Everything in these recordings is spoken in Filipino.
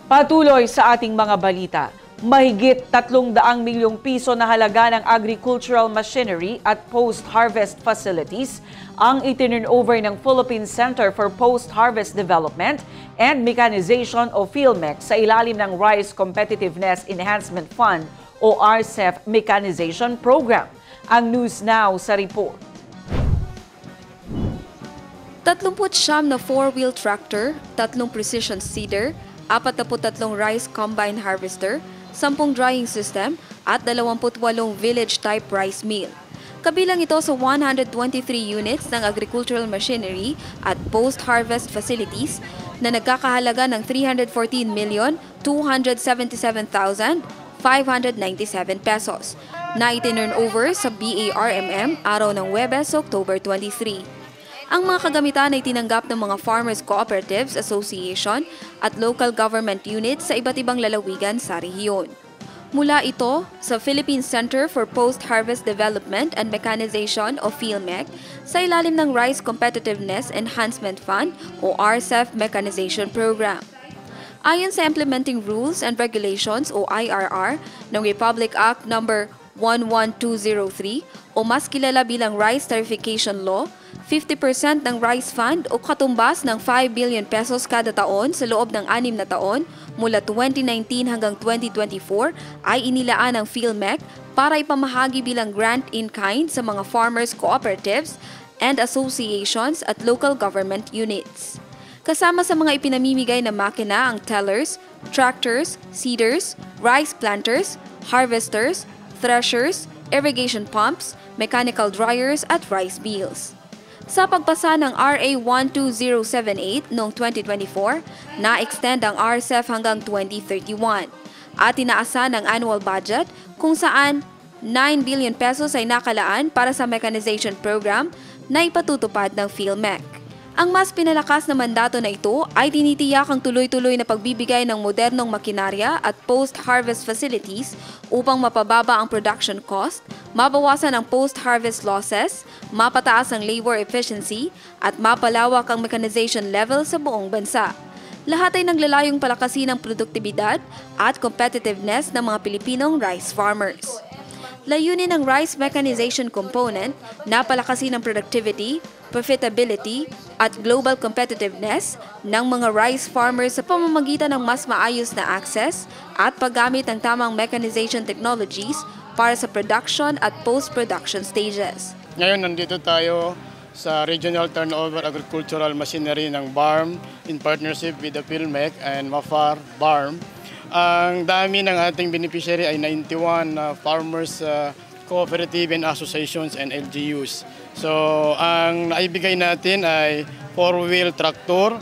Patuloy sa ating mga balita, mahigit 300 milyong piso na halaga ng agricultural machinery at post-harvest facilities ang itinurnover ng Philippine Center for Post-Harvest Development and Mechanization o PhilMec sa ilalim ng Rice Competitiveness Enhancement Fund o RCEF Mechanization Program. Ang News Now sa report. 39 na 4-wheel tractor, 3 precision seeder, 43 rice combine harvester, 10 drying system at 28 village-type rice mill. Kabilang ito sa 123 units ng agricultural machinery at post-harvest facilities na nagkakahalaga ng 314,277,597 pesos na itinurnover sa BARMM araw ng Huwebes, October 23. Ang mga kagamitan ay tinanggap ng mga Farmers Cooperatives Association at local government units sa iba't ibang lalawigan sa rehiyon. Mula ito sa Philippine Center for Post-Harvest Development and Mechanization o PhilMec sa ilalim ng Rice Competitiveness Enhancement Fund o RCEF Mechanization Program. Ayon sa Implementing Rules and Regulations o IRR ng Republic Act No. 11203 o mas kilala bilang Rice Tarification Law, 50% ng Rice Fund o katumbas ng 5 billion pesos kada taon sa loob ng 6 na taon mula 2019 hanggang 2024 ay inilaan ng PhilMec para ipamahagi bilang grant in kind sa mga farmers cooperatives and associations at local government units. Kasama sa mga ipinamimigay na makina ang tellers, tractors, seeders, rice planters, harvesters, threshers, irrigation pumps, mechanical dryers at rice mills. Sa pagpasa ng RA 12078 noong 2024, na-extend ang RCEF hanggang 2031 at tinaasan ang annual budget kung saan 9 billion pesos ay nakalaan para sa mechanization program na ipatutupad ng PhilMec. Ang mas pinalakas na mandato na ito ay tinitiyak ang tuloy-tuloy na pagbibigay ng modernong makinarya at post-harvest facilities upang mapababa ang production cost, mabawasan ang post-harvest losses, mapataas ang labor efficiency, at mapalawak ang mechanization level sa buong bansa. Lahat ay naglalayong palakasin ang produktibidad at competitiveness ng mga Pilipinong rice farmers. Layunin ng rice mechanization component na palakasin ang productivity, profitability, at global competitiveness ng mga rice farmers sa pamamagitan ng mas maayos na access at paggamit ng tamang mechanization technologies para sa production at post-production stages. Ngayon nandito tayo sa Regional Turnover Agricultural Machinery ng BARM in partnership with the PhilMec and MAFAR BARM. Ang dami ng ating beneficiary ay 91 farmers cooperative and associations and LGUs. So, ang naibigay natin ay 4-wheel tractor,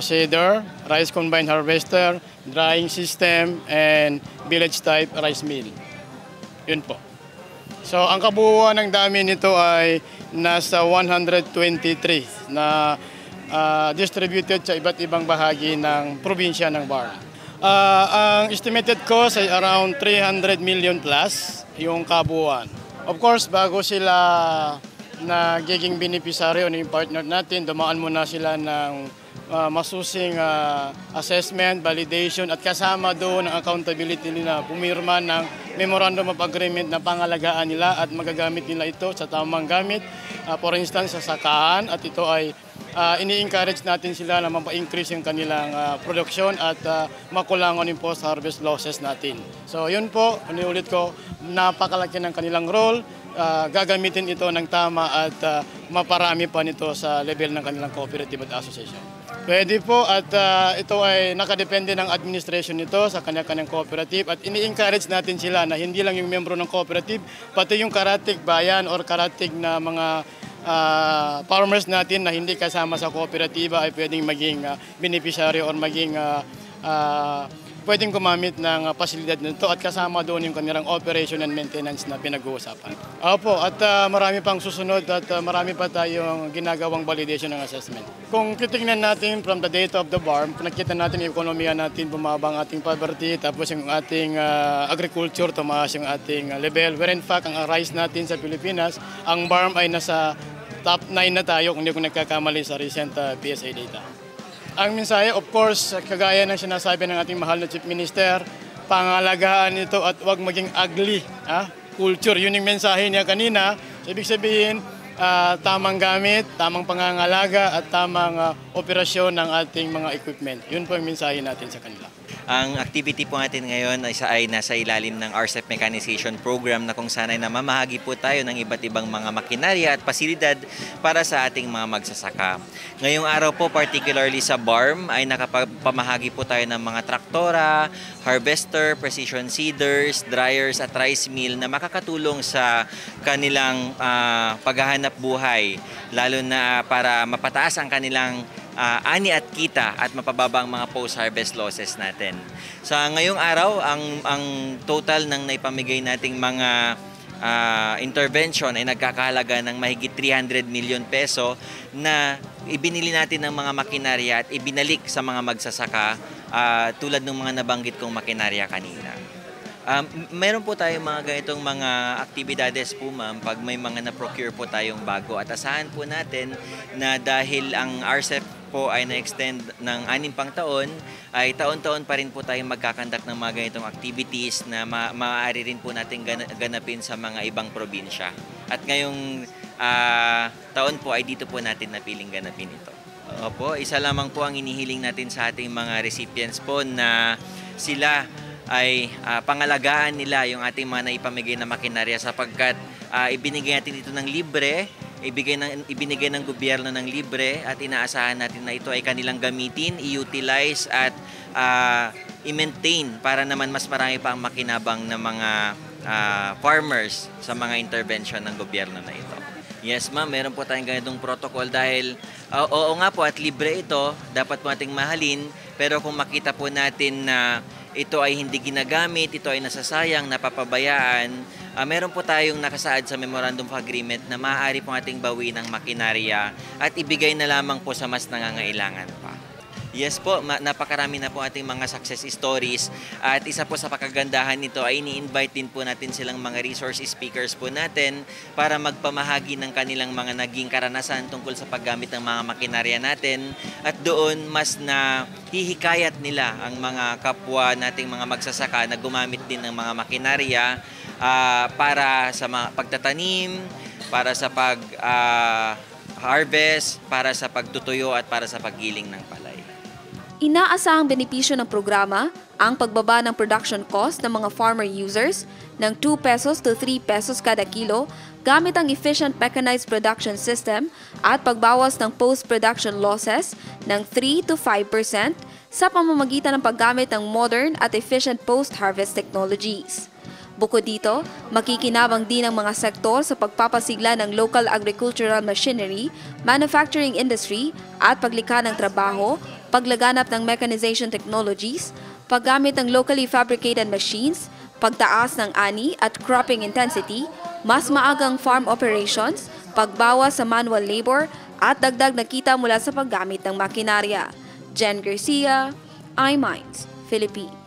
seeder, rice combine harvester, drying system, and village-type rice mill. Yun po. So, ang kabuuan ng dami nito ay nasa 123 na distributed sa iba't ibang bahagi ng probinsya ng BARM. Ang estimated cost ay around 300 million plus yung kabuuan. Of course, bago sila nagiging beneficiary o yung partner natin, dumaan muna sila ng masusing assessment, validation at kasama doon ang accountability nila. Pumirma ng Memorandum of Agreement na pangalagaan nila at magagamit nila ito sa tamang gamit. For instance, sa sakahan at ito ay ini-encourage natin sila na mapa-increase yung kanilang production at makulangon yung post-harvest losses natin. So yun po, ulit ko, napakalaki ng kanilang role. Gagamitin ito ng tama at maparami pa nito sa level ng kanilang cooperative at association. Pwede po at ito ay nakadepende ng administration nito sa kanya-kanyang cooperative at ini-encourage natin sila na hindi lang yung membro ng cooperative, pati yung karatig bayan or karatig na mga farmers natin na hindi kasama sa kooperatiba ay pwedeng maging beneficiary or maging pwedeng gumamit ng pasilidad nito at kasama doon yung kanilang operation and maintenance na pinag-uusapan. Opo, at marami pang susunod at marami pa tayong ginagawang validation ng assessment. Kung titingnan natin from the data of the BARM, nakita natin yung ekonomiya natin, bumaba ang ating poverty, tapos yung ating agriculture, tumaas yung ating level. Where in fact, ang rice natin sa Pilipinas, ang BARM ay nasa top 9 na tayo kung hindi ko nagkakamali sa recent PSA data. Ang mensahe, of course, kagaya ng sinasabi ng ating mahal na Chief Minister, pangalagaan ito at huwag maging ugly culture. Yun yung mensahe niya kanina. Ibig sabihin, tamang gamit, tamang pangangalaga at tamang operasyon ng ating mga equipment. Yun po ang mensahe natin sa kanila. Ang activity po natin ngayon ay nasa ilalim ng RCEP Mechanization Program na kung saan ay namamahagi po tayo ng iba't ibang mga makinarya at pasilidad para sa ating mga magsasaka. Ngayong araw po, particularly sa BARM, ay nakapamahagi po tayo ng mga traktora, harvester, precision seeders, dryers at rice mill na makakatulong sa kanilang paghahanap buhay, lalo na para mapataas ang kanilang ani at kita at mapababa ang mga post-harvest losses natin. Sa ngayong araw, ang total ng naipamigay nating mga intervention ay nagkakahalaga ng mahigit 300 million peso na ibinili natin ng mga makinarya at ibinalik sa mga magsasaka tulad ng mga nabanggit kong makinarya kanina. Meron po tayong mga ganitong mga aktibidades po ma'am pag may mga na-procure po tayong bago at asahan po natin na dahil ang RCEP po ay na-extend ng 6 pang taon ay taon-taon pa rin po tayong magkakandak ng mga ganitong activities na maaari rin po natin ganapin sa mga ibang probinsya. At ngayong taon po ay dito po natin napiling ganapin ito. Opo, isa lamang po ang inihiling natin sa ating mga recipients po na sila ay pangalagaan nila yung ating mga naipamigay na makinarya sapagkat ibinigay natin ito ng libre, ibinigay ng gobyerno ng libre at inaasahan natin na ito ay kanilang gamitin, i-utilize at i-maintain para naman mas marami pa ang makinabang ng mga farmers sa mga intervention ng gobyerno na ito. Yes ma'am, meron po tayong ganitong protocol dahil oo nga po at libre ito, dapat po nating mahalin, pero kung makita po natin na ito ay hindi ginagamit, ito ay nasasayang, napapabayaan, meron po tayong nakasaad sa Memorandum of Agreement na maaari po nating bawiin ang makinarya at ibigay na lamang po sa mas nangangailangan pa. Yes po, napakarami na po ating mga success stories at isa po sa pakagandahan nito ay ini-invite din po natin silang mga resource speakers po natin para magpamahagi ng kanilang mga naging karanasan tungkol sa paggamit ng mga makinarya natin at doon mas na hihikayat nila ang mga kapwa nating mga magsasaka na gumamit din ng mga makinarya para sa mga pagtatanim, para sa harvest, para sa pagtutuyo at para sa paggiling ng palay. Inaasahang benepisyo ng programa ang pagbaba ng production cost ng mga farmer users ng 2 pesos to 3 pesos kada kilo gamit ang efficient mechanized production system at pagbawas ng post-production losses ng 3 to 5% sa pamamagitan ng paggamit ng modern at efficient post-harvest technologies. Bukod dito, makikinabang din ang mga sektor sa pagpapasigla ng local agricultural machinery, manufacturing industry at paglikha ng trabaho, paglaganap ng mechanization technologies, paggamit ng locally fabricated machines, pagtaas ng ani at cropping intensity, mas maagang farm operations, pagbawas sa manual labor at dagdag na kita mula sa paggamit ng makinarya. Jen Garcia, iMinds, Philippines.